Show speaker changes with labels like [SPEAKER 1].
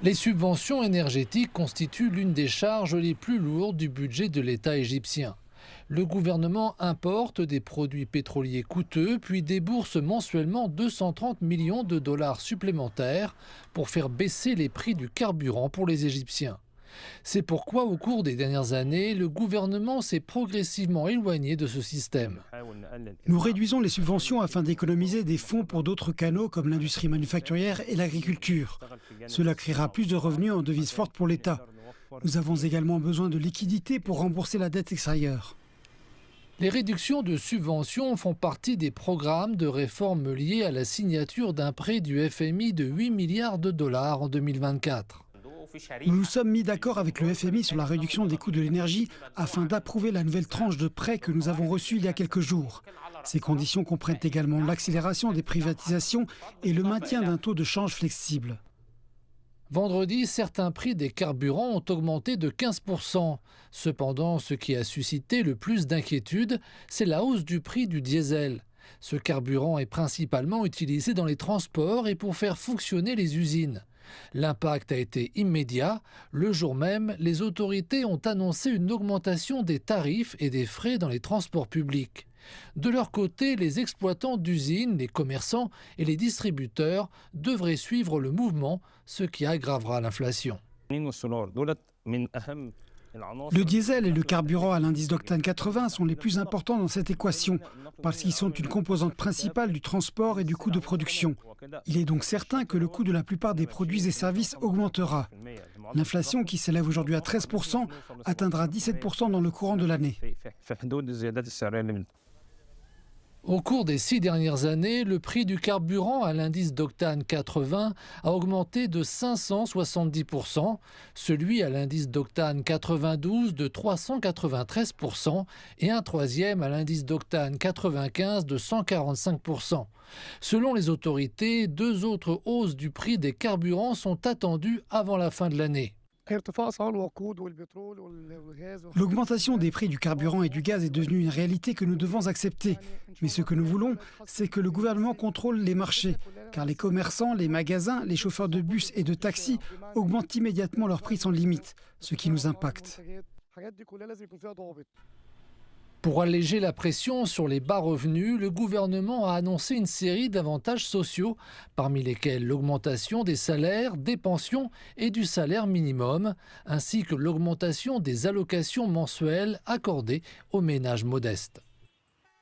[SPEAKER 1] Les subventions énergétiques constituent l'une des charges les plus lourdes du budget de l'État égyptien. Le gouvernement importe des produits pétroliers coûteux, puis débourse mensuellement 230 millions de dollars supplémentaires pour faire baisser les prix du carburant pour les Égyptiens. C'est pourquoi, au cours des dernières années, le gouvernement s'est progressivement éloigné de ce système.
[SPEAKER 2] Nous réduisons les subventions afin d'économiser des fonds pour d'autres canaux comme l'industrie manufacturière et l'agriculture. Cela créera plus de revenus en devises fortes pour l'État. Nous avons également besoin de liquidités pour rembourser la dette extérieure.
[SPEAKER 1] Les réductions de subventions font partie des programmes de réforme liés à la signature d'un prêt du FMI de 8 milliards de dollars en 2024.
[SPEAKER 2] Nous nous sommes mis d'accord avec le FMI sur la réduction des coûts de l'énergie afin d'approuver la nouvelle tranche de prêt que nous avons reçue il y a quelques jours. Ces conditions comprennent également l'accélération des privatisations et le maintien d'un taux de change flexible.
[SPEAKER 1] Vendredi, certains prix des carburants ont augmenté de 15%. Cependant, ce qui a suscité le plus d'inquiétude, c'est la hausse du prix du diesel. Ce carburant est principalement utilisé dans les transports et pour faire fonctionner les usines. L'impact a été immédiat. Le jour même, les autorités ont annoncé une augmentation des tarifs et des frais dans les transports publics. De leur côté, les exploitants d'usines, les commerçants et les distributeurs devraient suivre le mouvement, ce qui aggravera l'inflation.
[SPEAKER 2] Le diesel et le carburant à l'indice d'octane 80 sont les plus importants dans cette équation parce qu'ils sont une composante principale du transport et du coût de production. Il est donc certain que le coût de la plupart des produits et services augmentera. L'inflation, qui s'élève aujourd'hui à 13%, atteindra 17% dans le courant de l'année.
[SPEAKER 1] Au cours des 6 dernières années, le prix du carburant à l'indice d'octane 80 a augmenté de 570%, celui à l'indice d'octane 92 de 393% et un troisième à l'indice d'octane 95 de 145%. Selon les autorités, 2 autres hausses du prix des carburants sont attendues avant la fin de l'année.
[SPEAKER 2] L'augmentation des prix du carburant et du gaz est devenue une réalité que nous devons accepter. Mais ce que nous voulons, c'est que le gouvernement contrôle les marchés, car les commerçants, les magasins, les chauffeurs de bus et de taxis augmentent immédiatement leurs prix sans limite, ce qui nous impacte.
[SPEAKER 1] Pour alléger la pression sur les bas revenus, le gouvernement a annoncé une série d'avantages sociaux, parmi lesquels l'augmentation des salaires, des pensions et du salaire minimum, ainsi que l'augmentation des allocations mensuelles accordées aux ménages modestes.